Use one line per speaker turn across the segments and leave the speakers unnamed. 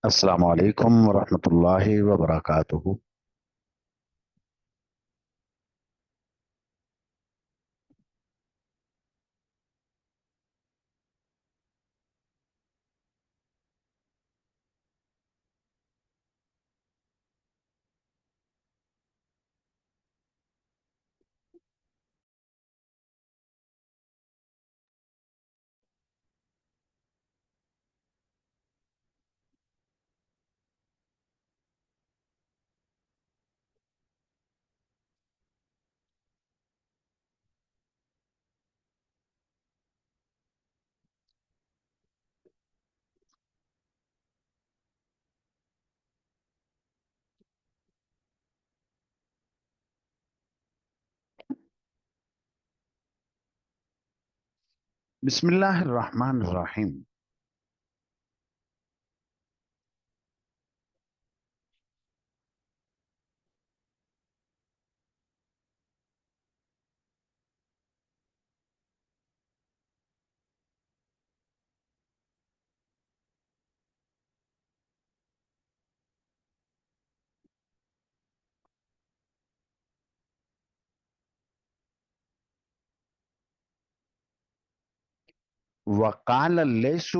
السلام علیکم ورحمۃ اللہ وبرکاتہ۔ بسم اللہ الرحمن الرحیم۔ وقال اللیث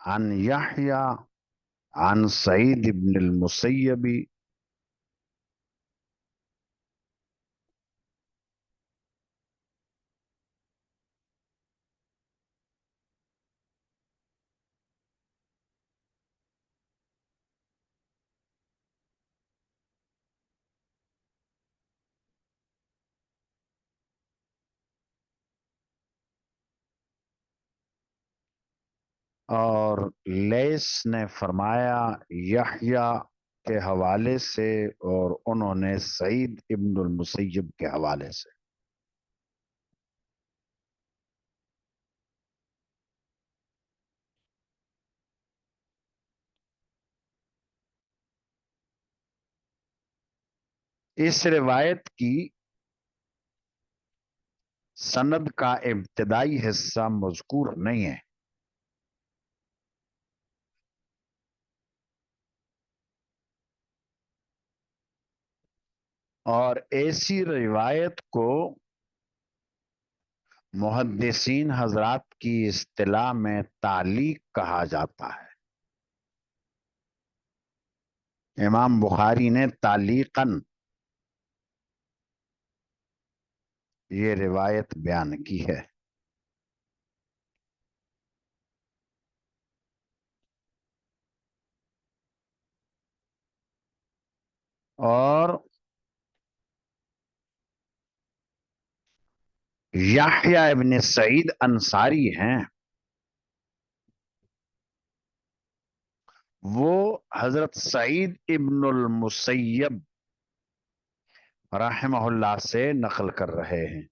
عن یحییٰ عن سعید بن المسیب اور لیس نے فرمایا یحییٰ کے حوالے سے، اور انہوں نے سعید ابن المسیب کے حوالے سے۔ اس روایت کی سند کا ابتدائی حصہ مذکور نہیں ہے، اور ایسی روایت کو محدثین حضرات کی اصطلاح میں تعلیق کہا جاتا ہے۔ امام بخاری نے تعلیقاً یہ روایت بیان کی ہے۔ اور یحییٰ ابن سعید انصاری ہیں، وہ حضرت سعید ابن المسیب رحمہ اللہ سے نقل کر رہے ہیں۔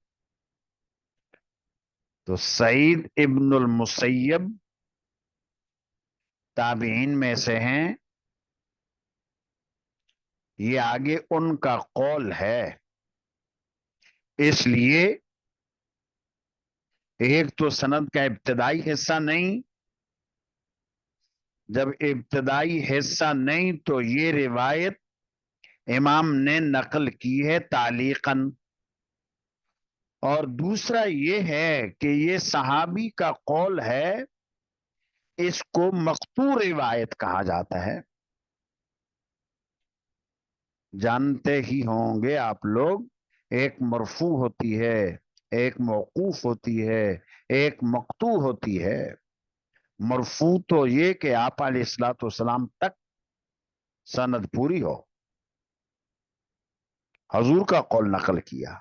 تو سعید ابن المسیب تابعین میں سے ہیں، یہ آگے ان کا قول ہے۔ اس لیے ایک تو سند کا ابتدائی حصہ نہیں، جب ابتدائی حصہ نہیں تو یہ روایت امام نے نقل کی ہے تعلیقاً، اور دوسرا یہ ہے کہ یہ صحابی کا قول ہے، اس کو مقطوع روایت کہا جاتا ہے۔ جانتے ہی ہوں گے آپ لوگ، ایک مرفوع ہوتی ہے، ایک موقوف ہوتی ہے، ایک مقطوع ہوتی ہے۔ مرفوع تو یہ کہ آپ علیہ الصلوۃ والسلام تک سند پوری ہو، حضور کا قول نقل کیا،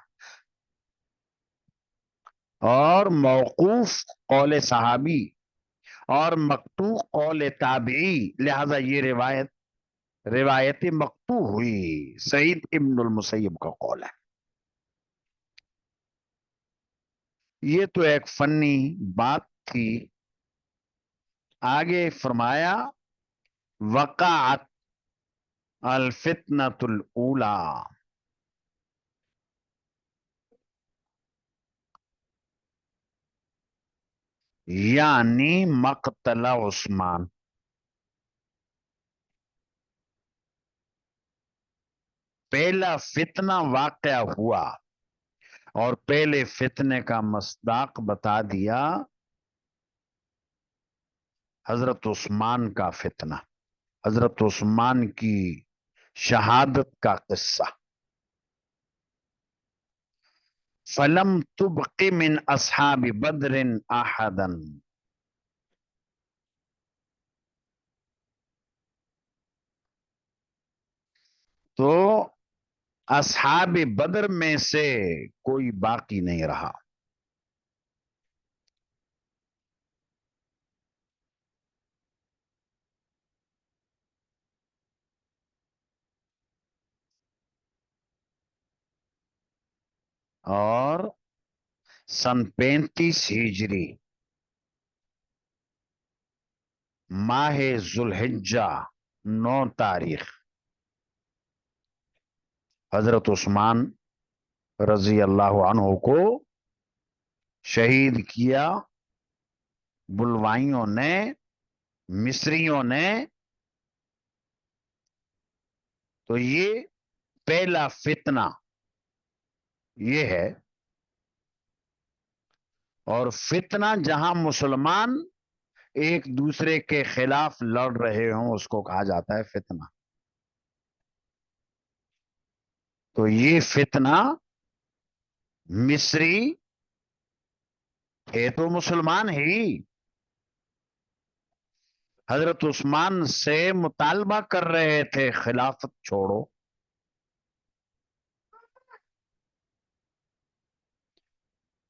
اور موقوف قول صحابی، اور مقطوع قول تابعی، لہذا یہ روایت مقطوع ہوئی، سعید ابن المسیب کا قول ہے۔ یہ تو ایک فنی بات تھی۔ آگے فرمایا وقعت الفتنۃ الاولی، یعنی مقتل عثمان۔ پہلا فتنہ واقع ہوا، اور پہلے فتنے کا مصداق بتا دیا حضرت عثمان کا فتنہ، حضرت عثمان کی شہادت کا قصہ۔ فلم تبق من اصحاب بدر احدا، تو اصحاب بدر میں سے کوئی باقی نہیں رہا۔ اور سن 35 ہجری ماہ ذوالحجہ 9 تاریخ حضرت عثمان رضی اللہ عنہ کو شہید کیا بلوائیوں نے، مصریوں نے۔ تو یہ پہلا فتنہ یہ ہے، اور فتنہ جہاں مسلمان ایک دوسرے کے خلاف لڑ رہے ہوں اس کو کہا جاتا ہے فتنہ۔ تو یہ فتنہ مصری تھے تو مسلمان ہی، حضرت عثمان سے مطالبہ کر رہے تھے خلافت چھوڑو۔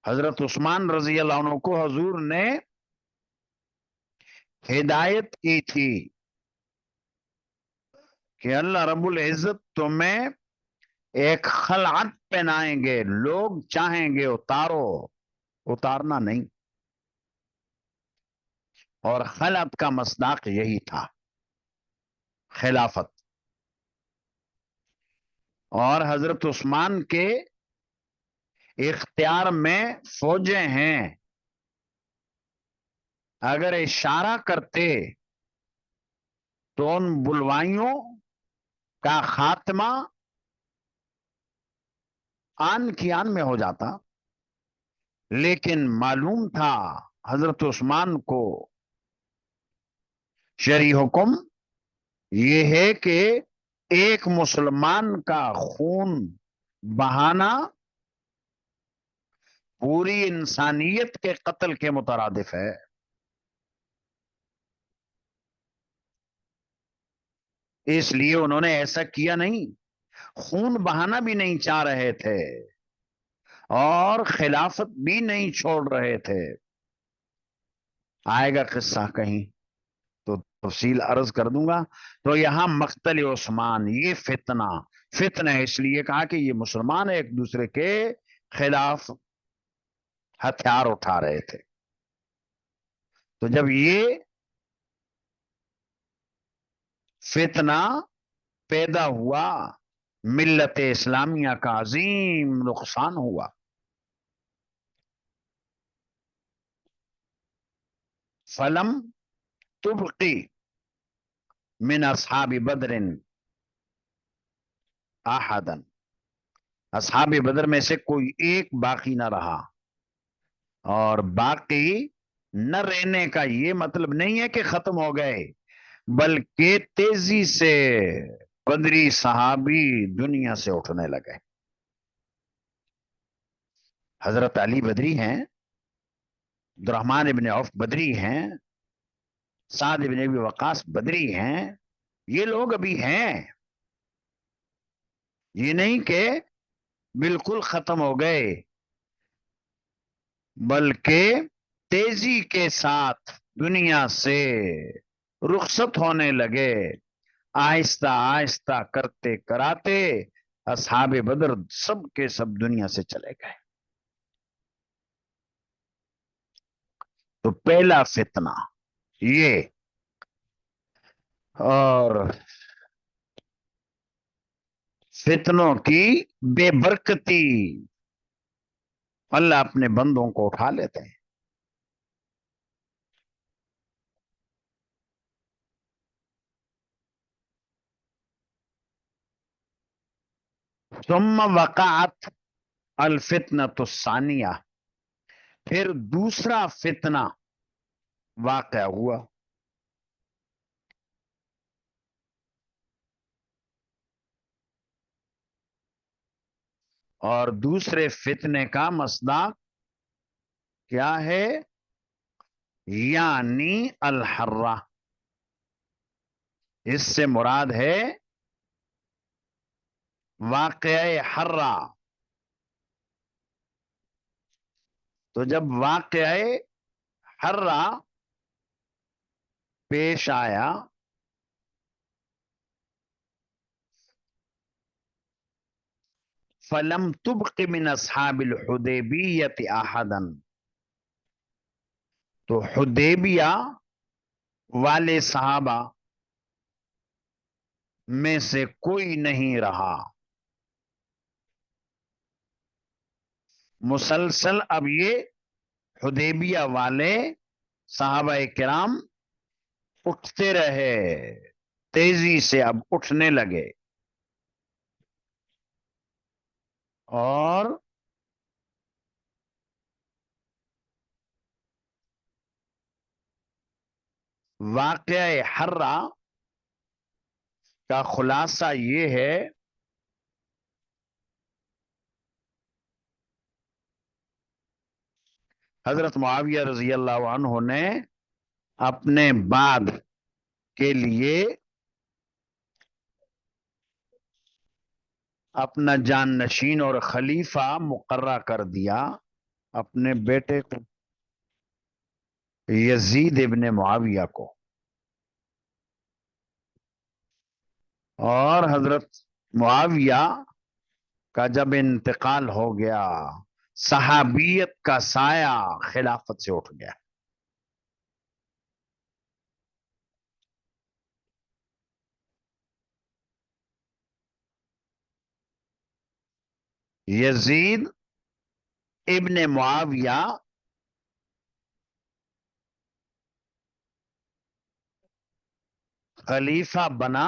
حضرت عثمان رضی اللہ عنہ کو حضور نے ہدایت کی تھی کہ اللہ رب العزت تمہیں ایک خلعت پہنائیں گے، لوگ چاہیں گے اتارو، اتارنا نہیں۔ اور خلعت کا مصداق یہی تھا، خلافت۔ اور حضرت عثمان کے اختیار میں فوجیں ہیں، اگر اشارہ کرتے تو ان بلوائیوں کا خاتمہ آن کی آن میں ہو جاتا، لیکن معلوم تھا حضرت عثمان کو شرعی حکم یہ ہے کہ ایک مسلمان کا خون بہانا پوری انسانیت کے قتل کے مترادف ہے۔ اس لیے انہوں نے ایسا کیا نہیں، خون بہانا بھی نہیں چاہ رہے تھے اور خلافت بھی نہیں چھوڑ رہے تھے۔ آئے گا قصہ کہیں تو تفصیل عرض کر دوں گا۔ تو یہاں مقتل عثمان، یہ فتنہ اس لیے کہا کہ یہ مسلمان ایک دوسرے کے خلاف ہتھیار اٹھا رہے تھے۔ تو جب یہ فتنہ پیدا ہوا، ملت اسلامیہ کا عظیم نقصان ہوا۔ فلم تبقی من اصحاب بدر احدا، اصحاب بدر میں سے کوئی ایک باقی نہ رہا۔ اور باقی نہ رہنے کا یہ مطلب نہیں ہے کہ ختم ہو گئے، بلکہ تیزی سے بدری صحابی دنیا سے اٹھنے لگے۔ حضرت علی بدری ہیں، عبدالرحمن ابن عوف بدری ہیں، سعد ابن ابی وقاص بدری ہیں، یہ لوگ ابھی ہیں، یہ نہیں کہ بالکل ختم ہو گئے، بلکہ تیزی کے ساتھ دنیا سے رخصت ہونے لگے۔ آہستہ آہستہ کرتے کراتے اصحاب بدر سب کے سب دنیا سے چلے گئے۔ تو پہلا فتنہ یہ، اور فتنوں کی بے برکتی، اللہ اپنے بندوں کو اٹھا لیتے ہیں۔ ثم وقعت الفتنة الثانیہ، پھر دوسرا فتنہ واقع ہوا۔ اور دوسرے فتنے کا مصداق کیا ہے؟ یعنی الحرہ، اس سے مراد ہے واقعہ حرہ۔ تو جب واقعہ حرہ پیش آیا فلم تبق من اصحاب الحدیبیۃ احدا، تو حدیبیہ والے صحابہ میں سے کوئی نہیں رہا۔ مسلسل اب یہ حدیبیہ والے صحابہ کرام اٹھتے رہے، تیزی سے اب اٹھنے لگے، اور واقعہ حرہ کا خلاصہ یہ ہے حضرت معاویہ رضی اللہ عنہ نے اپنے بعد کے لیے اپنا جان نشین اور خلیفہ مقرر کر دیا اپنے بیٹے کو، یزید ابن معاویہ کو۔ اور حضرت معاویہ کا جب انتقال ہو گیا، صحابیت کا سایہ خلافت سے اٹھ گیا۔ یزید ابن معاویہ خلیفہ بنا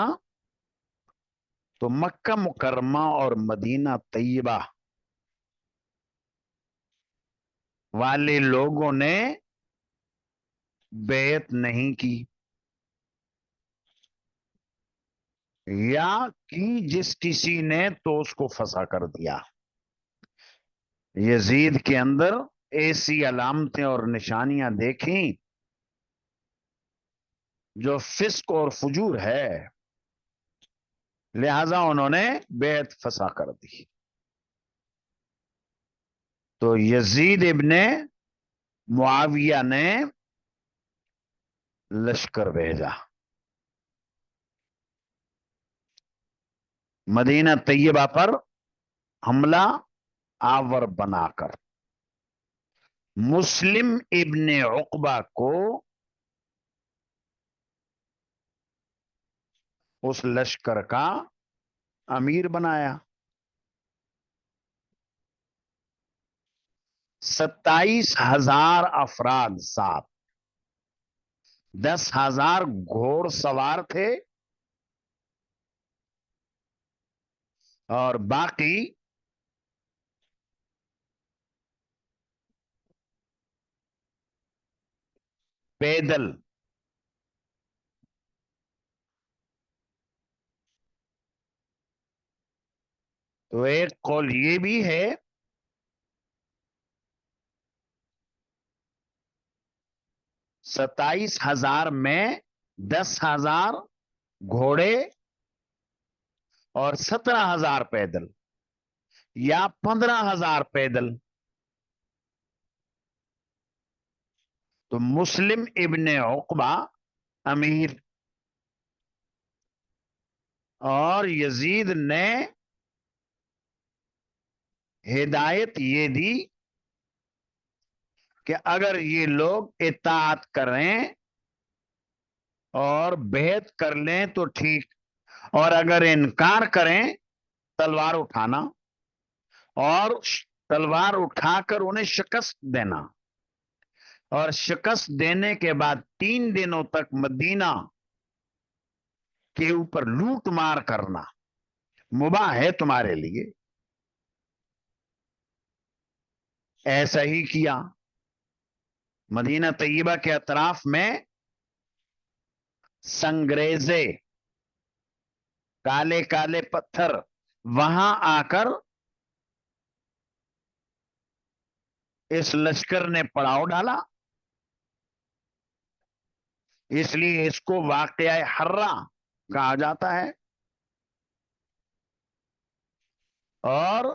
تو مکہ مکرمہ اور مدینہ طیبہ والے لوگوں نے بیعت نہیں کی، یا کی جس کسی نے تو اس کو پھنسا کر دیا۔ یزید کے اندر ایسی علامتیں اور نشانیاں دیکھیں جو فسق اور فجور ہے، لہذا انہوں نے بیعت فسا کر دی۔ تو یزید ابن معاویہ نے لشکر بھیجا مدینہ طیبہ پر حملہ آور بنا کر۔ مسلم ابن عقبہ کو اس لشکر کا امیر بنایا۔ 27,000 افراد ساتھ، 10,000 گھوڑ سوار تھے اور باقی پیدل۔ تو ایک قول یہ بھی ہے 27,000 میں 10,000 گھوڑے اور 17,000 پیدل، یا 15,000 پیدل۔ تو مسلم ابن عقبہ امیر، اور یزید نے ہدایت یہ دی کہ اگر یہ لوگ اطاعت کریں اور بیعت کر لیں تو ٹھیک، اور اگر انکار کریں تلوار اٹھانا اور تلوار اٹھا کر انہیں شکست دینا، اور شکست دینے کے بعد 3 دنوں تک مدینہ کے اوپر لوٹ مار کرنا مباح ہے تمہارے لیے۔ ایسا ہی کیا۔ مدینہ طیبہ کے اطراف میں سنگریزے، کالے کالے پتھر، وہاں آ کر اس لشکر نے پڑاؤ ڈالا۔ اس لیے اس کو واقعہ حرہ کہا جاتا ہے۔ اور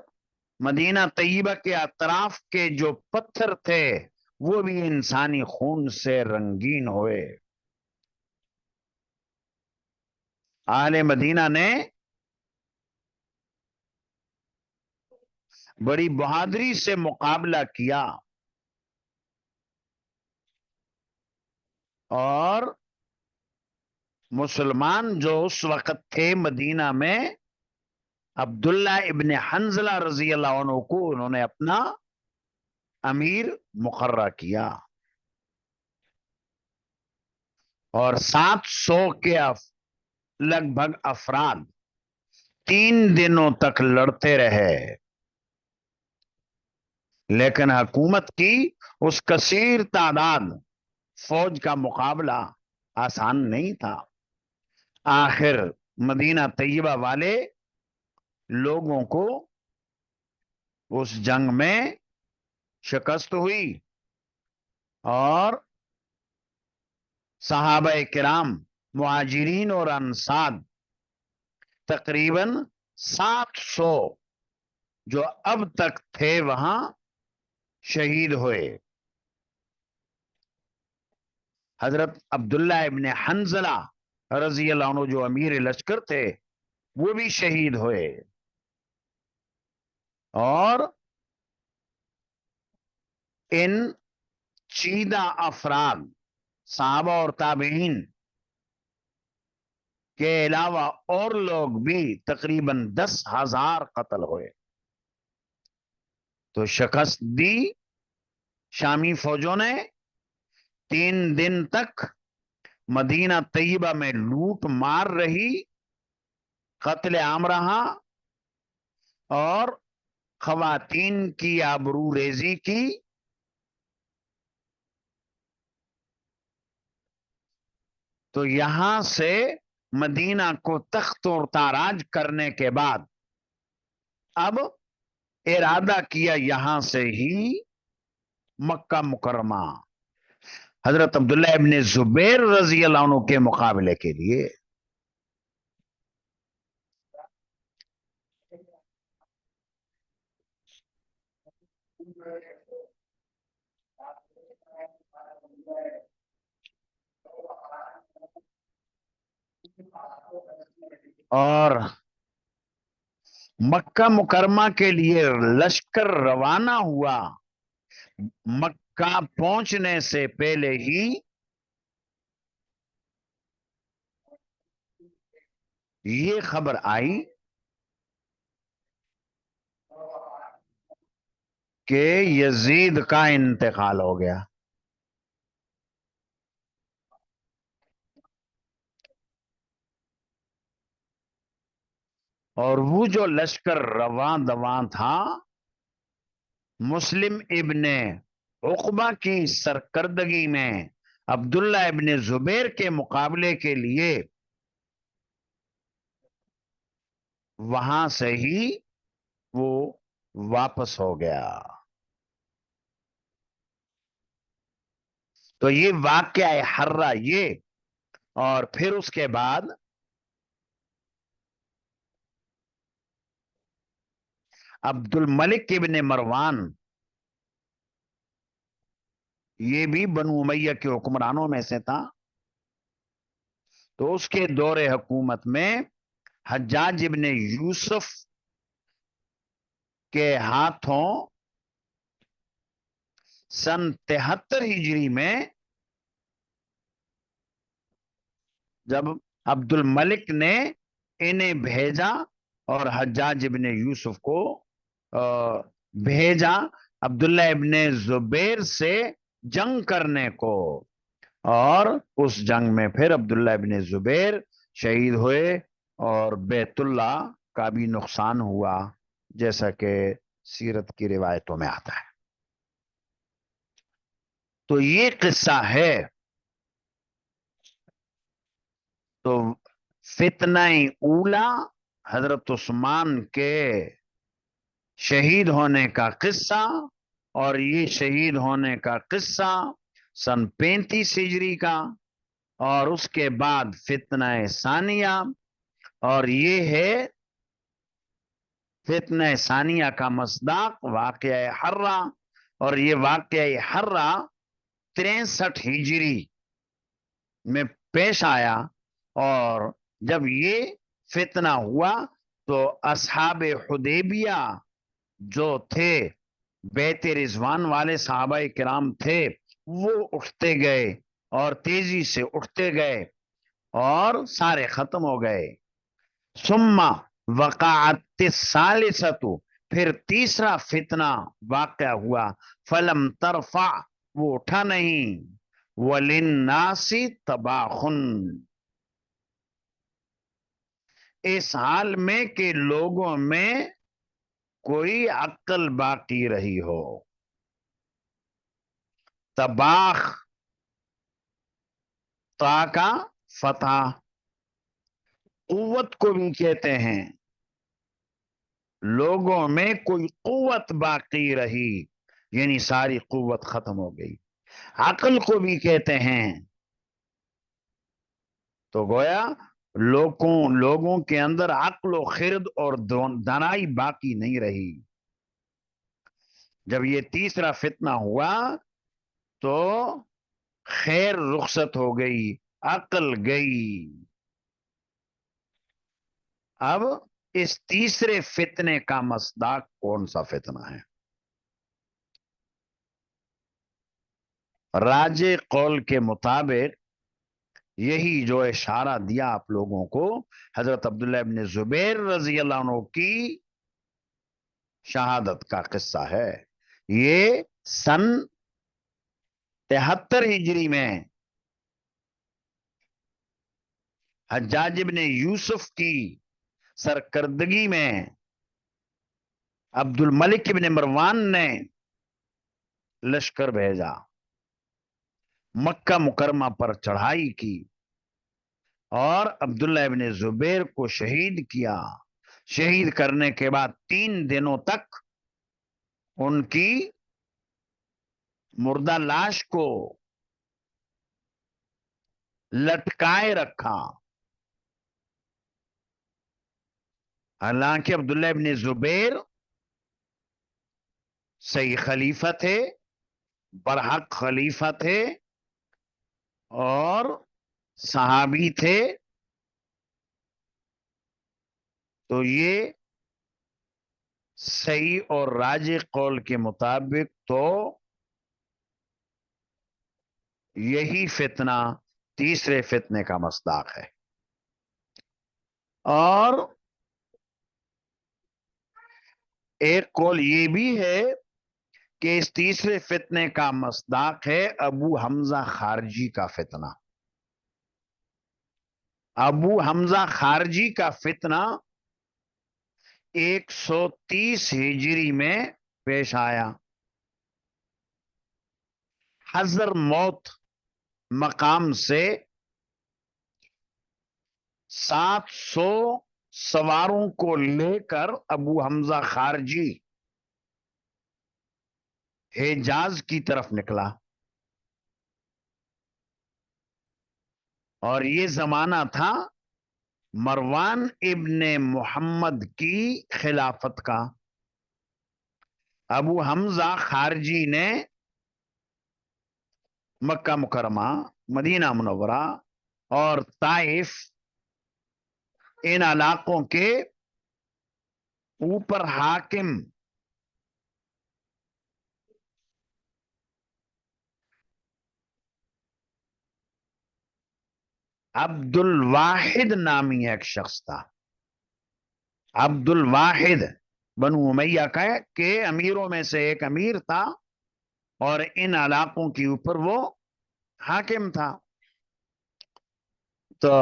مدینہ طیبہ کے اطراف کے جو پتھر تھے وہ بھی انسانی خون سے رنگین ہوئے۔ اہل مدینہ نے بڑی بہادری سے مقابلہ کیا، اور مسلمان جو اس وقت تھے مدینہ میں، عبداللہ ابن حنزلہ رضی اللہ عنہ کو انہوں نے اپنا امیر مقرر کیا، اور 700 کے لگ بھگ افراد 3 دنوں تک لڑتے رہے، لیکن حکومت کی اس کثیر تعداد فوج کا مقابلہ آسان نہیں تھا۔ آخر مدینہ طیبہ والے لوگوں کو اس جنگ میں شکست ہوئی، اور صحابہ کرام مہاجرین اور انصار تقریباً 700 جو اب تک تھے وہاں شہید ہوئے۔ حضرت عبداللہ ابن حنزلہ رضی اللہ عنہ جو امیر لشکر تھے، وہ بھی شہید ہوئے. اور ان چیدہ افراد صحابہ اور تابعین کے علاوہ اور لوگ بھی تقریباً 10,000 قتل ہوئے. تو شکست دی شامی فوجوں نے. 3 دن تک مدینہ طیبہ میں لوٹ مار رہی، قتل عام رہا، اور خواتین کی آبرو ریزی کی. تو یہاں سے مدینہ کو تخت اور تاراج کرنے کے بعد اب ارادہ کیا یہاں سے ہی مکہ مکرمہ حضرت عبداللہ ابن زبیر رضی اللہ عنہ کے مقابلے کے لیے. اور مکہ مکرمہ کے لیے لشکر روانہ ہوا. مکہ پہنچنے سے پہلے ہی یہ خبر آئی کہ یزید کا انتقال ہو گیا. اور وہ جو لشکر رواں دواں تھا، مسلم ابن عقبہ کی سرکردگی میں عبداللہ ابن زبیر کے مقابلے کے لیے وہاں سے ہی وہ واپس ہو گیا. تو یہ واقعہ حرہ یہ. اور پھر اس کے بعد عبد الملک ابن مروان، یہ بھی بنو امیہ کے حکمرانوں میں سے تھا. تو اس کے دور حکومت میں حجاج ابن یوسف کے ہاتھوں سن 73 ہجری میں جب عبد الملک نے انہیں بھیجا اور حجاج ابن یوسف کو بھیجا عبداللہ ابن زبیر سے جنگ کرنے کو. اور اس جنگ میں پھر عبداللہ ابن زبیر شہید ہوئے اور بیت اللہ کا بھی نقصان ہوا، جیسا کہ سیرت کی روایتوں میں آتا ہے. تو یہ قصہ ہے. تو فتنہ اولا حضرت عثمان کے شہید ہونے کا قصہ، اور یہ شہید ہونے کا قصہ سن 35 ہجری کا. اور اس کے بعد فتنہ ثانیہ، اور یہ ہے فتنہ ثانیہ کا مصداق واقعہ حرہ. اور یہ واقعہ حرہ 63 ہجری میں پیش آیا. اور جب یہ فتنہ ہوا تو اصحاب حدیبیہ جو تھے، بیت رضوان والے صحابہ کرام تھے، وہ اٹھتے گئے اور تیزی سے اٹھتے گئے اور سارے ختم ہو گئے. ثم وقعت الثالثۃ، پھر تیسرا فتنہ واقع ہوا. فلم ترفع، وہ اٹھا نہیں. وللناس تباخن، اس حال میں کہ لوگوں میں کوئی عقل باقی رہی ہو. تباخ تا کا فتح، قوت کو بھی کہتے ہیں. لوگوں میں کوئی قوت باقی رہی، یعنی ساری قوت ختم ہو گئی. عقل کو بھی کہتے ہیں. تو گویا لوگوں کے اندر عقل و خرد اور دانائی باقی نہیں رہی. جب یہ تیسرا فتنہ ہوا تو خیر رخصت ہو گئی، عقل گئی. اب اس تیسرے فتنے کا مصداق کون سا فتنہ ہے؟ راج قول کے مطابق یہی جو اشارہ دیا آپ لوگوں کو، حضرت عبداللہ ابن زبیر رضی اللہ عنہ کی شہادت کا قصہ ہے۔ یہ سن 73 ہجری میں حجاج ابن یوسف کی سرکردگی میں عبد الملک ابن مروان نے لشکر بھیجا، مکہ مکرمہ پر چڑھائی کی اور عبداللہ ابن زبیر کو شہید کیا۔ شہید کرنے کے بعد 3 دنوں تک ان کی مردہ لاش کو لٹکائے رکھا۔ حالانکہ عبداللہ ابن زبیر صحیح خلیفہ تھے، برحق خلیفہ تھے اور صحابی تھے، تو یہ صحیح اور راجح قول کے مطابق تو یہی فتنہ تیسرے فتنے کا مصداق ہے۔ اور ایک قول یہ بھی ہے کہ اس تیسرے فتنے کا مصداق ہے ابو حمزہ خارجی کا فتنہ۔ ابو حمزہ خارجی کا فتنہ 130 ہجری میں پیش آیا۔ حضر موت مقام سے 700 سواروں کو لے کر ابو حمزہ خارجی حجاز کی طرف نکلا، اور یہ زمانہ تھا مروان ابن محمد کی خلافت کا۔ ابو حمزہ خارجی نے مکہ مکرمہ، مدینہ منورہ اور طائف، ان علاقوں کے اوپر حاکم عبد الواحد نامی ایک شخص تھا۔ عبد الواحد بنو امیہ کا کہ امیروں میں سے ایک امیر تھا اور ان علاقوں کے اوپر وہ حاکم تھا۔ تو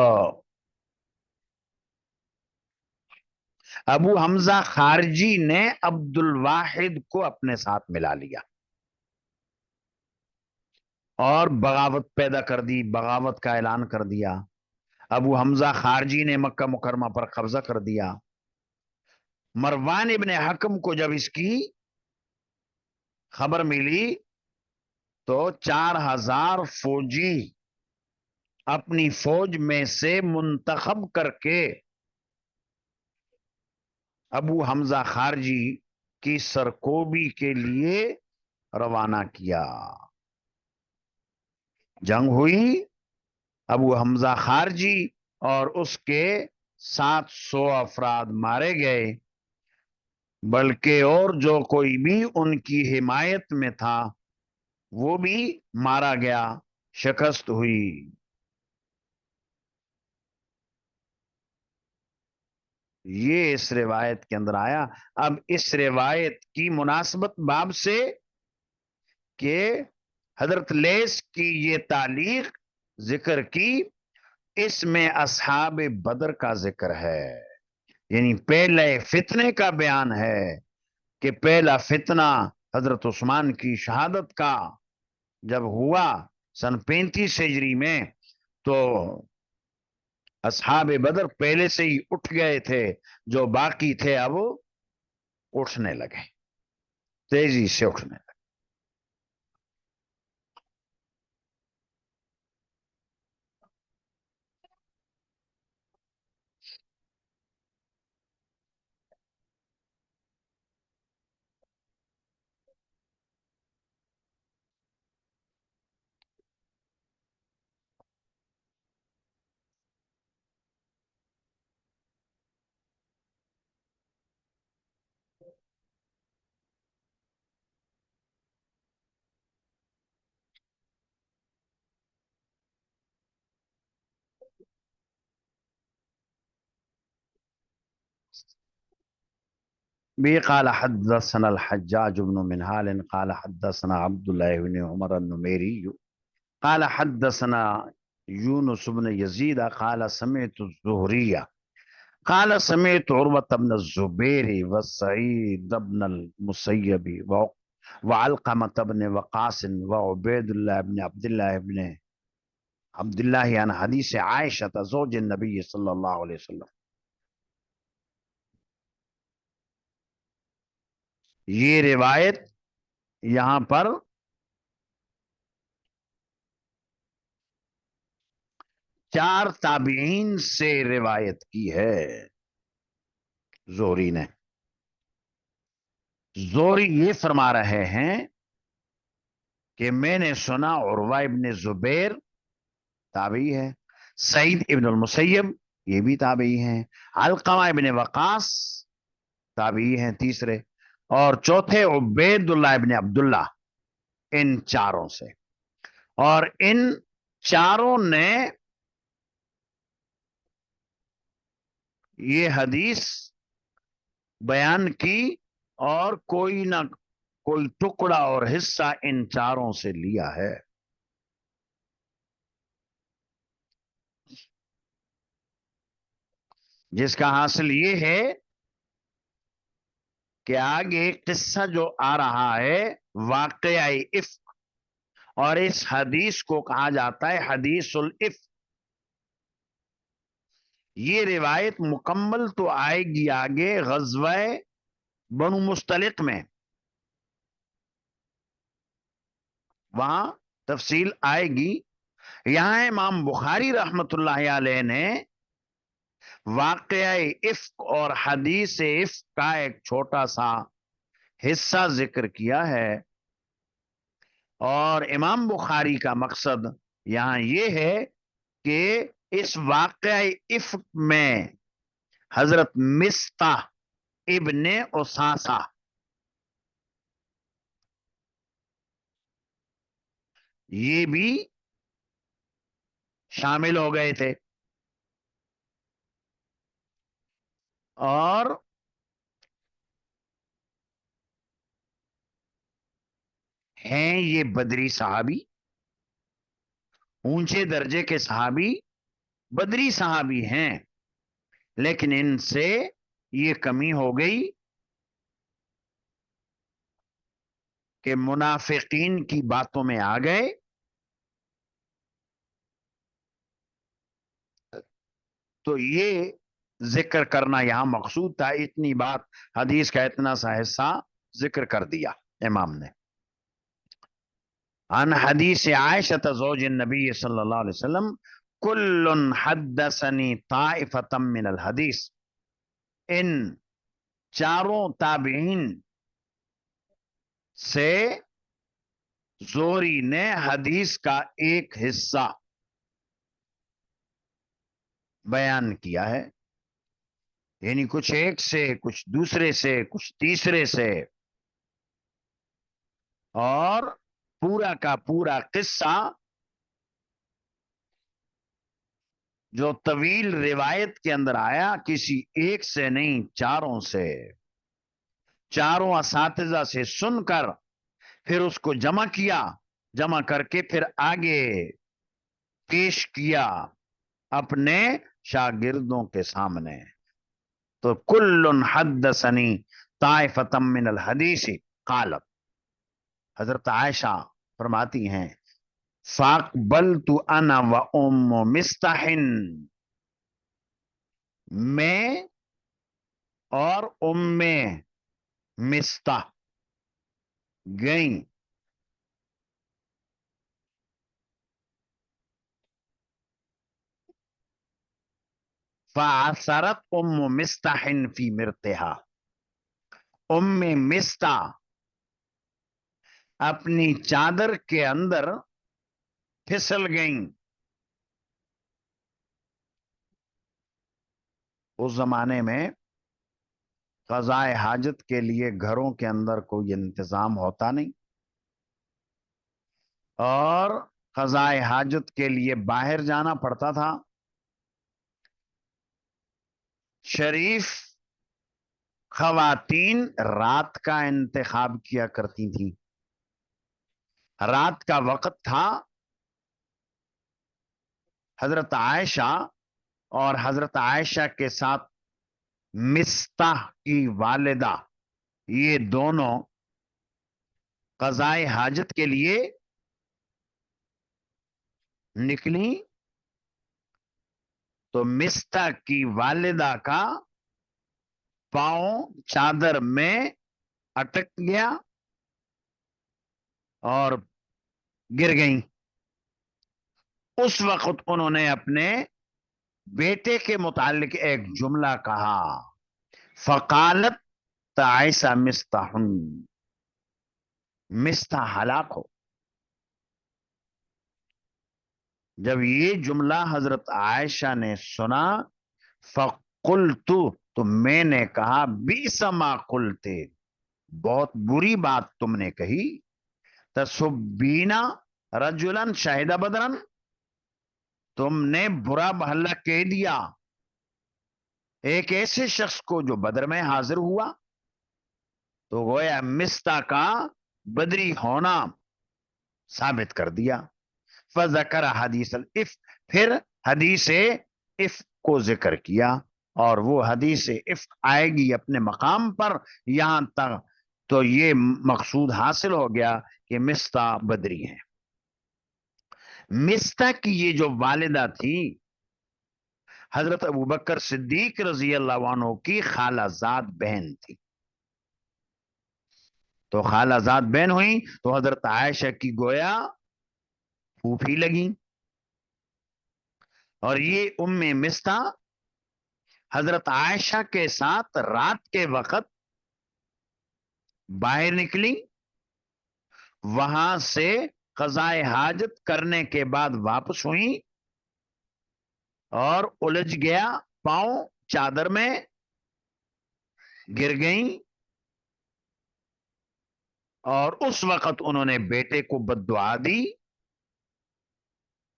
ابو حمزہ خارجی نے عبد الواحد کو اپنے ساتھ ملا لیا اور بغاوت پیدا کر دی، بغاوت کا اعلان کر دیا۔ ابو حمزہ خارجی نے مکہ مکرمہ پر قبضہ کر دیا۔ مروان ابن حکم کو جب اس کی خبر ملی تو 4000 فوجی اپنی فوج میں سے منتخب کر کے ابو حمزہ خارجی کی سرکوبی کے لیے روانہ کیا۔ جنگ ہوئی، ابو حمزہ خارجی اور اس کے 700 افراد مارے گئے، بلکہ اور جو کوئی بھی ان کی حمایت میں تھا وہ بھی مارا گیا، شکست ہوئی۔ یہ اس روایت کے اندر آیا۔ اب اس روایت کی مناسبت باب سے کہ حضرت لیث کی یہ تعلیق ذکر کی، اس میں اصحاب بدر کا ذکر ہے، یعنی پہلے فتنے کا بیان ہے کہ پہلا فتنہ حضرت عثمان کی شہادت کا جب ہوا سن 35 ہجری میں، تو اصحاب بدر پہلے سے ہی اٹھ گئے تھے، جو باقی تھے اب اٹھنے لگے، تیزی سے اٹھنے لگے۔ بھی قال حدثنا الحجاج بن منہال قال حدثنا عبد الله بن عمر النمیری قال حدثنا يونس بن يزيد قال سمعت الزهري قال سمعت عروة بن الزبير وسعيد بن المسيب وعلقمة بن وقاص وعبيد الله بن عبد الله عن حديث عائشة زوج النبي صلى الله عليه وسلم. یہ روایت یہاں پر چار تابعین سے روایت کی ہے زہری نے. زہری یہ فرما رہے ہیں کہ میں نے سنا عروہ ابن زبیر تابعی ہے، سعید ابن المسیب یہ بھی تابعی ہیں، علقمہ ابن وقاص تابعی ہیں تیسرے، اور چوتھے عبید اللہ ابن عبداللہ، ان چاروں سے. اور ان چاروں نے یہ حدیث بیان کی اور کوئی نہ کوئی ٹکڑا اور حصہ ان چاروں سے لیا ہے. جس کا حاصل یہ ہے کہ آگے قصہ جو آ رہا ہے واقعہ افک، اور اس حدیث کو کہا جاتا ہے حدیث الافک. یہ روایت مکمل تو آئے گی آگے غزوہ بنو مستلق میں، وہاں تفصیل آئے گی. یہاں امام بخاری رحمت اللہ علیہ نے واقعہ افک اور حدیث افک کا ایک چھوٹا سا حصہ ذکر کیا ہے، اور امام بخاری کا مقصد یہاں یہ ہے کہ اس واقعہ افک میں حضرت مستح ابن اساسہ یہ بھی شامل ہو گئے تھے، اور ہیں یہ بدری صحابی، اونچے درجے کے صحابی، بدری صحابی ہیں، لیکن ان سے یہ کمی ہو گئی کہ منافقین کی باتوں میں آ گئے. تو یہ ذکر کرنا یہاں مقصود تھا، اتنی بات حدیث کا اتنا سا حصہ ذکر کر دیا امام نے. عن حدیث عائشہ زوج النبی صلی اللہ علیہ وسلم کل حدثنی طائفۃ من الحدیث. ان چاروں تابعین سے زہری نے حدیث کا ایک حصہ بیان کیا ہے، یعنی کچھ ایک سے، کچھ دوسرے سے، کچھ تیسرے سے، اور پورا کا پورا قصہ جو طویل روایت کے اندر آیا کسی ایک سے نہیں، چاروں سے، چاروں اساتذہ سے سن کر پھر اس کو جمع کیا، جمع کر کے پھر آگے پیش کیا اپنے شاگردوں کے سامنے. تو کل حدثنی طائفۃ من الحدیث قالت، حضرت عائشہ فرماتی ہیں فاقبلت انا وام مستح، میں اور ام مستح گئیں فعثرت ام مستح فی مرتہا، ام مستح اپنی چادر کے اندر پھسل گئیں. اس زمانے میں قضاء حاجت کے لیے گھروں کے اندر کوئی انتظام ہوتا نہیں، اور قضاء حاجت کے لیے باہر جانا پڑتا تھا. شریف خواتین رات کا انتخاب کیا کرتی تھیں. رات کا وقت تھا. حضرت عائشہ اور حضرت عائشہ کے ساتھ مستح کی والدہ یہ دونوں قضائے حاجت کے لیے نکلی. تو مستح کی والدہ کا پاؤں چادر میں اٹک گیا اور گر گئیں. اس وقت انہوں نے اپنے بیٹے کے متعلق ایک جملہ کہا، فقالت تعیسہ مستح، مستح ہلاک ہو. جب یہ جملہ حضرت عائشہ نے سنا، فقلت، تو میں نے کہا، بئس ما قلت، بہت بری بات تم نے کہی. تسبینا رجلا شہد بدرن، تم نے برا بھلا کہہ دیا ایک ایسے شخص کو جو بدر میں حاضر ہوا. تو گویا مستح کا بدری ہونا ثابت کر دیا. فذکر حدیث الافک، پھر حدیث افک کو ذکر کیا، اور وہ حدیث افک آئے گی اپنے مقام پر. یہاں تک تو یہ مقصود حاصل ہو گیا کہ مستح بدری ہیں. مستح کی یہ جو والدہ تھی حضرت ابوبکر صدیق رضی اللہ عنہ کی خالہ زاد بہن تھی. تو خالہ زاد بہن ہوئی تو حضرت عائشہ کی گویا پھوپھی لگی. اور یہ ام مستح حضرت عائشہ کے ساتھ رات کے وقت باہر نکلی. وہاں سے قضائے حاجت کرنے کے بعد واپس ہوئی اور الجھ گیا پاؤں چادر میں، گر گئیں. اور اس وقت انہوں نے بیٹے کو بد دعا دی،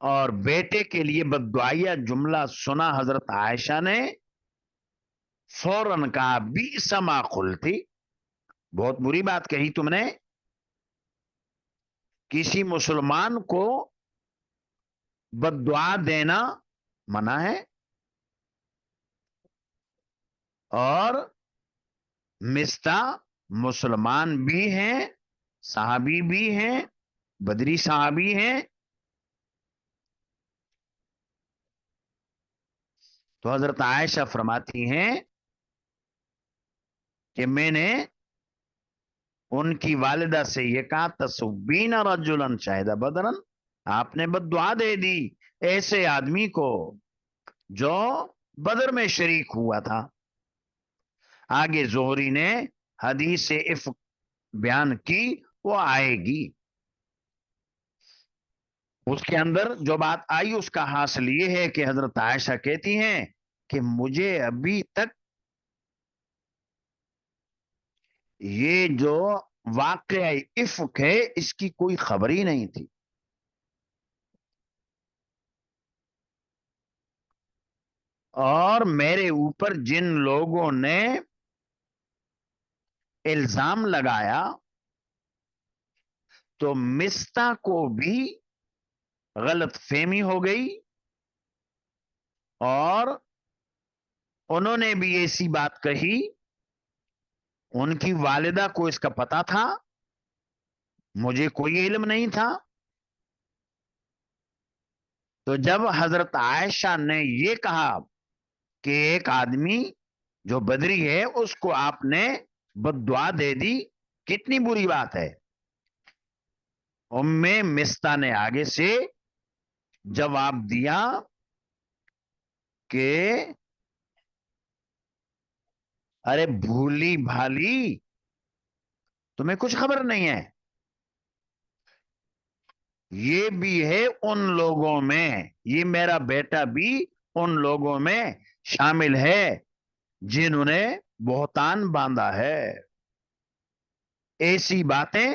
اور بیٹے کے لیے بد دعائیہ جملہ سنا حضرت عائشہ نے، فوراً کہا، بئس ما قلتی، بہت بری بات کہی تم نے. کسی مسلمان کو بد دعا دینا منع ہے، اور مستح مسلمان بھی ہیں، صحابی بھی ہیں، بدری صحابی ہیں. تو حضرت عائشہ فرماتی ہیں کہ میں نے ان کی والدہ سے یہ کہا، تسبین رجلا شہد بدرن، آپ نے بد دعا دے دی ایسے آدمی کو جو بدر میں شریک ہوا تھا. آگے زہری نے حدیث افک بیان کی، وہ آئے گی. اس کے اندر جو بات آئی اس کا حاصل یہ ہے کہ حضرت عائشہ کہتی ہیں کہ مجھے ابھی تک یہ جو واقعہ افک ہے اس کی کوئی خبر ہی نہیں تھی. اور میرے اوپر جن لوگوں نے الزام لگایا تو مستح کو بھی غلط فہمی ہو گئی، اور انہوں نے بھی ایسی بات کہی. ان کی والدہ کو اس کا پتا تھا، مجھے کوئی علم نہیں تھا. تو جب حضرت عائشہ نے یہ کہا کہ ایک آدمی جو بدری ہے اس کو آپ نے بد دعا دے دی، کتنی بری بات ہے. ام مستح نے آگے سے جواب دیا کہ ارے بھولی بھالی، تمہیں کچھ خبر نہیں ہے. یہ بھی ہے ان لوگوں میں، یہ میرا بیٹا بھی ان لوگوں میں شامل ہے جنہوں نے بہتان باندھا ہے، ایسی باتیں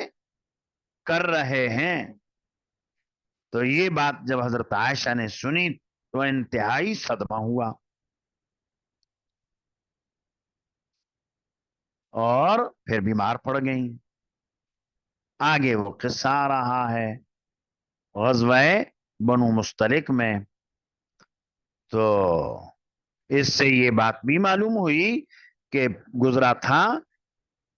کر رہے ہیں. تو یہ بات جب حضرت عائشہ نے سنی تو انتہائی صدمہ ہوا. اور پھر بیمار پڑ گئیں. آگے وہ قصہ آ رہا ہے غزوہ بنو مستلق میں. تو اس سے یہ بات بھی معلوم ہوئی کہ گزرا تھا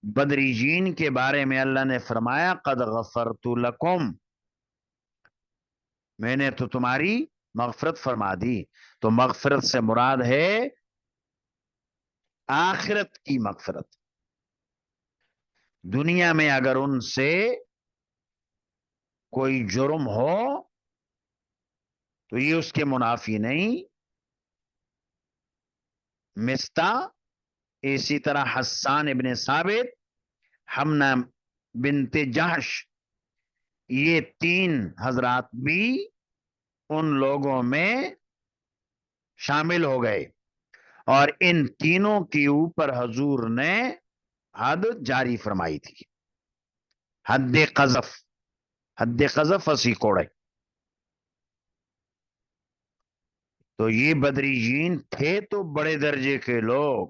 بدری جین کے بارے میں اللہ نے فرمایا قد غفرت لکم، میں نے تو تمہاری مغفرت فرما دی. تو مغفرت سے مراد ہے آخرت کی مغفرت. دنیا میں اگر ان سے کوئی جرم ہو تو یہ اس کے منافی نہیں. مستا، اسی طرح حسان ابن ثابت، حمنا بنت جہش، یہ تین حضرات بھی ان لوگوں میں شامل ہو گئے. اور ان تینوں کے اوپر حضور نے حد جاری فرمائی تھی، حد قذف. حد قذف اسی کوڑے. تو یہ بدری جین تھے تو بڑے درجے کے لوگ،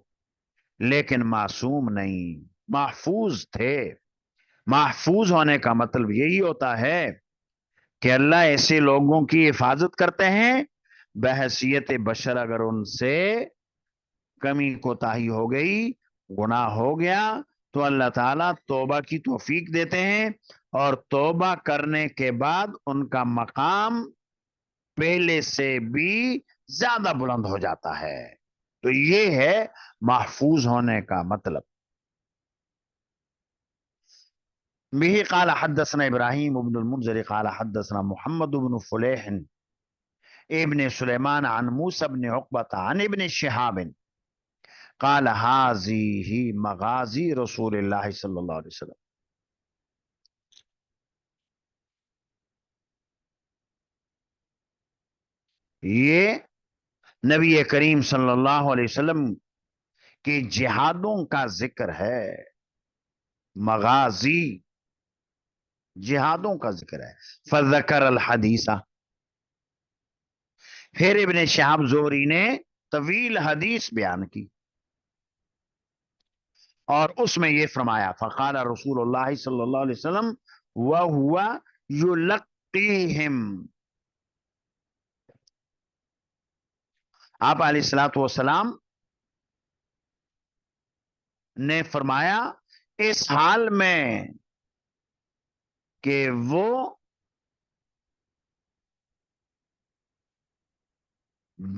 لیکن معصوم نہیں، محفوظ تھے. محفوظ ہونے کا مطلب یہی ہوتا ہے کہ اللہ ایسے لوگوں کی حفاظت کرتے ہیں بحیثیت بشر. اگر ان سے کمی کوتاہی ہو گئی، گناہ ہو گیا، تو اللہ تعالیٰ توبہ کی توفیق دیتے ہیں، اور توبہ کرنے کے بعد ان کا مقام پہلے سے بھی زیادہ بلند ہو جاتا ہے. تو یہ ہے محفوظ ہونے کا مطلب. به قال حدثنا ابراهيم بن المنذر قال حدثنا محمد بن فليح ابن سليمان عن موسى بن عقبة عن ابن شهاب قال هذه مغازی رسول اللہ صلی اللہ علیہ وسلم. یہ نبی کریم صلی اللہ علیہ وسلم کے جہادوں کا ذکر ہے. مغازی جہادوں کا ذکر ہے. فذکر الحدیثہ، پھر ابن شہاب زہری نے طویل حدیث بیان کی اور اس میں یہ فرمایا فقال رسول اللہ صلی اللہ علیہ وسلم وَهُوَ يُلَقِّيهِمْ، آپ علیہ الصلوۃ والسلام نے فرمایا اس حال میں کہ وہ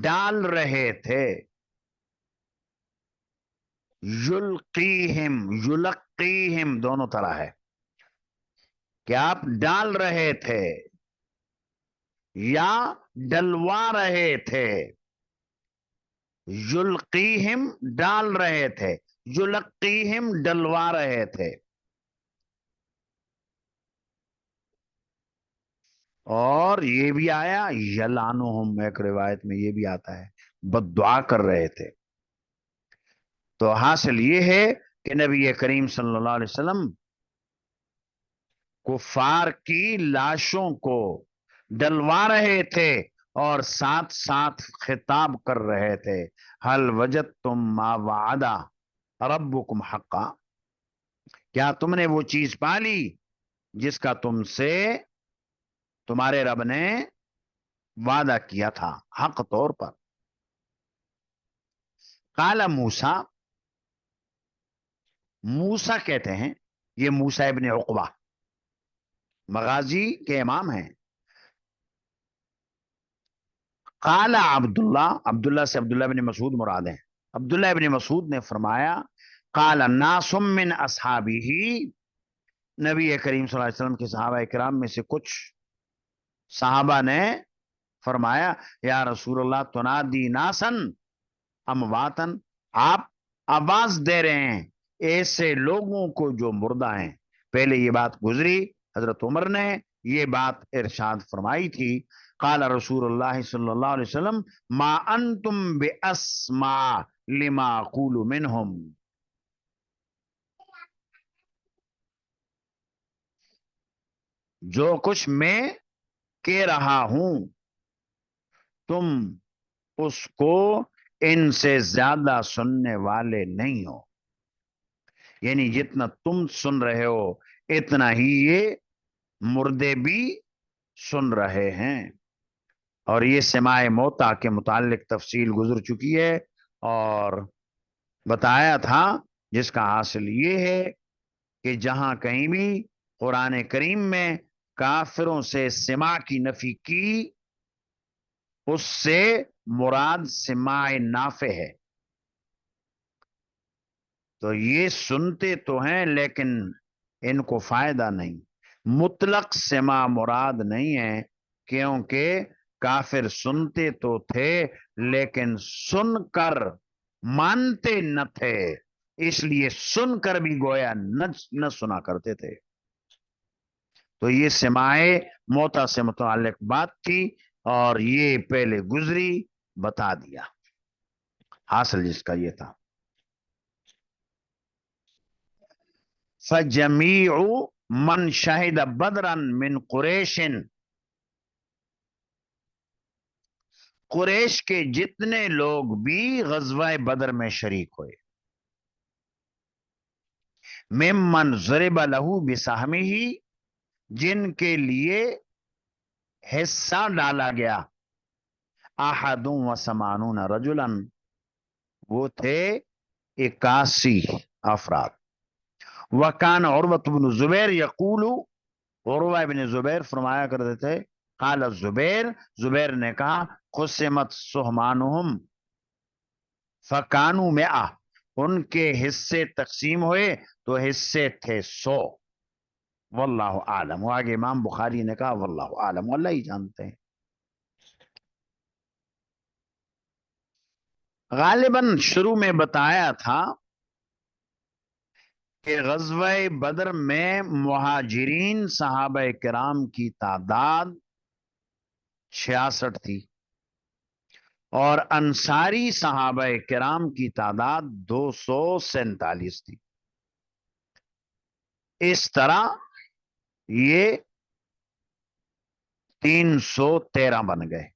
ڈال رہے تھے. یلقیہم، یلقیہم دونوں طرح ہے کہ آپ ڈال رہے تھے یا ڈلوا رہے تھے. یلقیہم ڈال رہے تھے، یلقیہم ڈلوا رہے تھے. اور یہ بھی آیا یلعنہم، ایک روایت میں یہ بھی آتا ہے بد دعا کر رہے تھے. تو حاصل یہ ہے کہ نبی کریم صلی اللہ علیہ وسلم کفار کی لاشوں کو ڈلوا رہے تھے اور ساتھ ساتھ خطاب کر رہے تھے حل وجدتم ما وعد ربکم حقا، کیا تم نے وہ چیز پالی جس کا تم سے تمہارے رب نے وعدہ کیا تھا حق طور پر. قال موسیٰ، موسیٰ کہتے ہیں، یہ موسیٰ ابن عقبہ مغازی کے امام ہیں. قال عبداللہ، عبداللہ سے عبداللہ ابن مسعود مراد ہیں. عبداللہ ابن مسعود نے فرمایا قال ناس من اصحابہ، نبی کریم صلی اللہ علیہ وسلم کے صحابہ کرام میں سے کچھ صحابہ نے فرمایا یا رسول اللہ تنادی ناسن امواتن، آپ آواز دے رہے ہیں ایسے لوگوں کو جو مردہ ہیں. پہلے یہ بات گزری، حضرت عمر نے یہ بات ارشاد فرمائی تھی. قال رسول اللہ صلی اللہ علیہ وسلم ما انتم باسمع لما اقول منہم، جو کچھ میں کہہ رہا ہوں تم اس کو ان سے زیادہ سننے والے نہیں ہو. یعنی جتنا تم سن رہے ہو اتنا ہی یہ مردے بھی سن رہے ہیں. اور یہ سماع موتا کے متعلق تفصیل گزر چکی ہے اور بتایا تھا، جس کا حاصل یہ ہے کہ جہاں کہیں بھی قرآن کریم میں کافروں سے سماع کی نفی کی، اس سے مراد سماع نافع ہے. تو یہ سنتے تو ہیں لیکن ان کو فائدہ نہیں. مطلق سماع مراد نہیں ہے، کیونکہ کافر سنتے تو تھے لیکن سن کر مانتے نہ تھے، اس لیے سن کر بھی گویا نہ سنا کرتے تھے. تو یہ سماع موتا سے متعلق بات تھی اور یہ پہلے گزری، بتا دیا. حاصل جس کا یہ تھا، فجمیع من شہد بدرا من قریش، قریش کے جتنے لوگ بھی غزوہ بدر میں شریک ہوئے، ممن ضرب لہو بسہمہ، جن کے لیے حصہ ڈالا گیا، احد و سمانون رجلا، وہ تھے 81 افراد. وکان عروۃ بن زبیر یقول، عروہ بن زبیر فرمایا کرتے تھے، قال الزبیر، زبیر نے کہا، قسمت سہمانہم فکانوا 100، ان کے حصے تقسیم ہوئے تو حصے تھے 100. واللہ عالم. وہ آگے امام بخاری نے کہا واللہ عالم، اللہ ہی جانتے ہیں. غالباً شروع میں بتایا تھا کہ غزوہ بدر میں مہاجرین صحابہ کرام کی تعداد 66 تھی اور انصاری صحابہ کرام کی تعداد 247 تھی. اس طرح یہ 313 بن گئے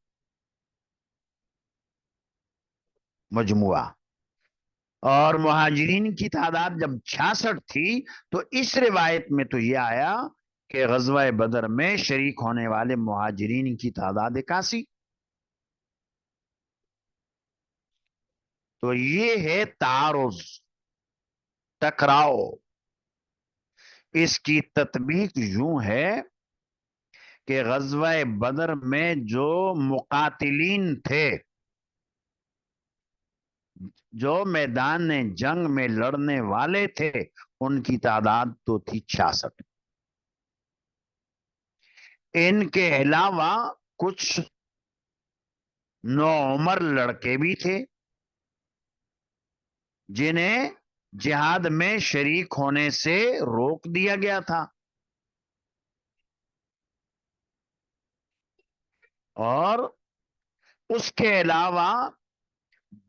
مجموعہ. اور مہاجرین کی تعداد جب 66 تھی تو اس روایت میں تو یہ آیا کہ غزوہ بدر میں شریک ہونے والے مہاجرین کی تعداد 81. تو یہ ہے تعارض، ٹکراؤ. اس کی تطبیق یوں ہے کہ غزوہ بدر میں جو مقاتلین تھے، جو میدان جنگ میں لڑنے والے تھے، ان کی تعداد تو تھی 66. ان کے علاوہ کچھ نوعمر لڑکے بھی تھے جنہیں جہاد میں شریک ہونے سے روک دیا گیا تھا، اور اس کے علاوہ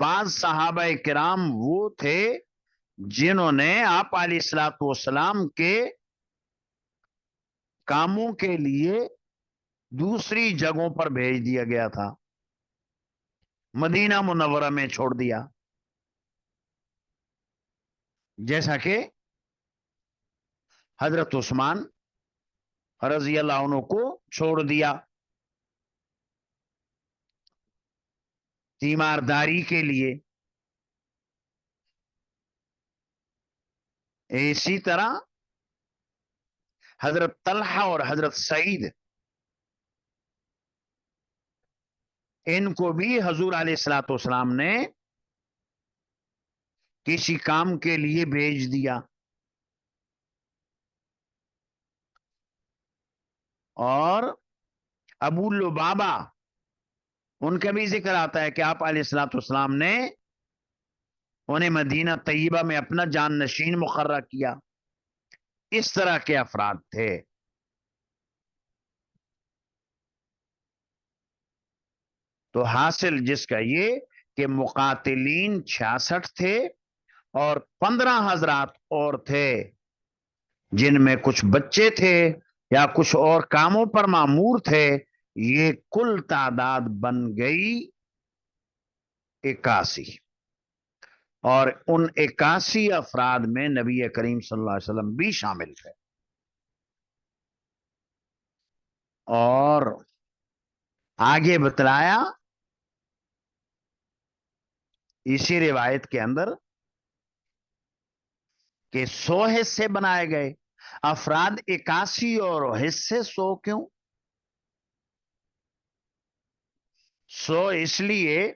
بعض صحابہ کرام وہ تھے جنہوں نے آپ علیہ الصلوۃ والسلام کے کاموں کے لیے دوسری جگہوں پر بھیج دیا گیا تھا، مدینہ منورہ میں چھوڑ دیا. جیسا کہ حضرت عثمان رضی اللہ عنہ کو چھوڑ دیا تیمارداری کے لیے. اسی طرح حضرت طلحہ اور حضرت سعید، ان کو بھی حضور علیہ الصلوۃ والسلام نے کسی کام کے لیے بھیج دیا. اور ابو لبابہ، ان کا بھی ذکر آتا ہے کہ آپ علیہ الصلوۃ والسلام نے انہیں مدینہ طیبہ میں اپنا جان نشین مقرر کیا. اس طرح کے افراد تھے. تو حاصل جس کا یہ کہ مقاتلین 66 تھے اور 15 حضرات اور تھے جن میں کچھ بچے تھے یا کچھ اور کاموں پر مامور تھے. یہ کل تعداد بن گئی 81. اور ان 81 افراد میں نبی کریم صلی اللہ علیہ وسلم بھی شامل تھے. اور آگے بتلایا اسی روایت کے اندر کہ 100 حصے بنائے گئے. افراد 81 اور حصے 100 کیوں؟ 100 اس لیے،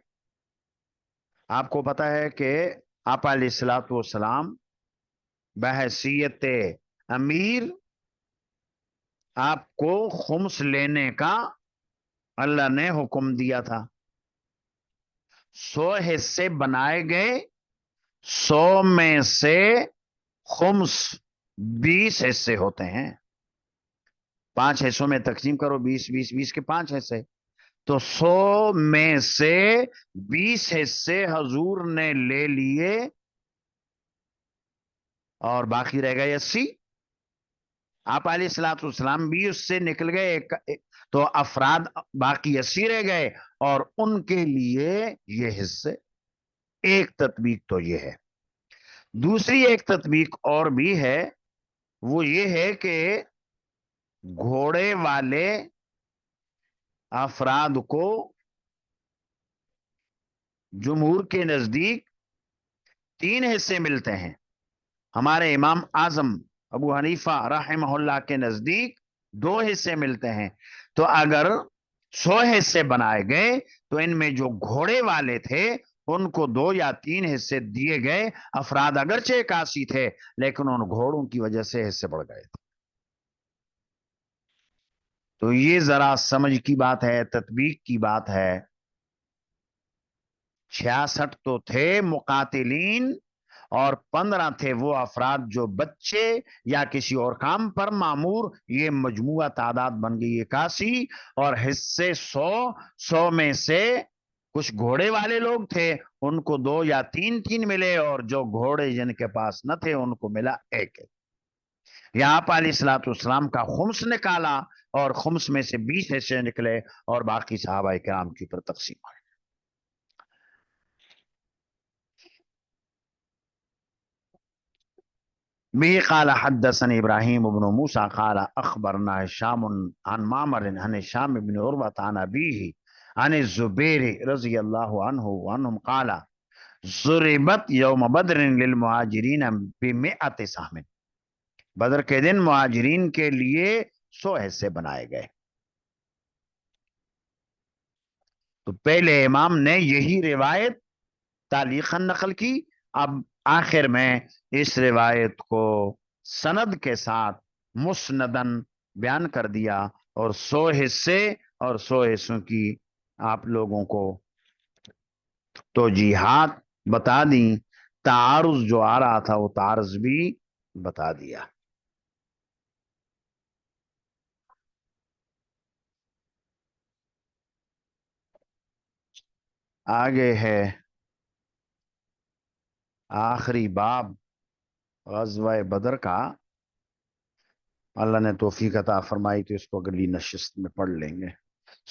آپ کو پتا ہے کہ آپ علیہ الصلوۃ والسلام بحیثیت امیر آپ کو خمس لینے کا اللہ نے حکم دیا تھا. 100 حصے بنائے گئے. 100 میں سے خمس 20 حصے ہوتے ہیں. 5 حصوں میں تقسیم کرو، 20 20 20 کے 5 حصے. تو 100 میں سے 20 حصے حضور نے لے لیے اور باقی رہ گئے 80. آپ علیہ الصلوۃ والسلام بھی اس سے نکل گئے، تو افراد باقی 80 رہ گئے اور ان کے لیے یہ حصے. ایک تطبیق تو یہ ہے. دوسری ایک تطبیق اور بھی ہے، وہ یہ ہے کہ گھوڑے والے افراد کو جمہور کے نزدیک 3 حصے ملتے ہیں. ہمارے امام اعظم ابو حنیفہ رحمہ اللہ کے نزدیک 2 حصے ملتے ہیں. تو اگر 100 حصے بنائے گئے تو ان میں جو گھوڑے والے تھے ان کو 2 یا 3 حصے دیے گئے. افراد اگرچہ 81 تھے لیکن ان گھوڑوں کی وجہ سے حصے بڑھ گئے تھے. تو یہ ذرا سمجھ کی بات ہے، تطبیق کی بات ہے. 66 تو تھے مقاتلین اور 15 تھے وہ افراد جو بچے یا کسی اور کام پر معمور. یہ مجموعہ تعداد بن گئی 81 اور حصے 100. 100 میں سے کچھ گھوڑے والے لوگ تھے، ان کو 2 یا 3 ملے، اور جو گھوڑے جن کے پاس نہ تھے ان کو ملا 1. یہاں آپ علیہ الصلوۃ والسلام کا خمس نکالا اور خمس میں سے 20 حصے نکلے اور باقی صحابہ کرام کی پر تقسیم ہوئے. به قال حدثني ابراهيم بن موسى قال اخبرنا هشام عن معمر عن هشام بن عروة عن ابيه عن الزبير رضي الله عنه وعنهم قال ضربت يوم بدر للمهاجرين ب100 سهم. بدر کے دن مہاجرین کے لیے 100 حصے بنائے گئے. تو پہلے امام نے یہی روایت تعلیقاً نقل کی. اب آخر میں اس روایت کو سند کے ساتھ مسندن بیان کر دیا اور 100 حصے اور 100 حصوں کی آپ لوگوں کو توجیحات بتا دیں. تعارض جو آ رہا تھا وہ تعارض بھی بتا دیا. آگے ہے آخری باب غزوہ بدر کا. اللہ نے توفیق عطا فرمائی تو اس کو اگلی نشست میں پڑھ لیں گے.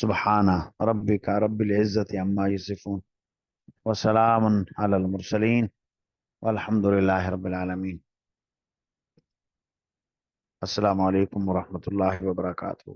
سبحانہ ربک رب العزت عما یصفون وسلام علی المرسلین والحمد للہ رب العالمین. السلام علیکم ورحمۃ اللہ وبرکاتہ.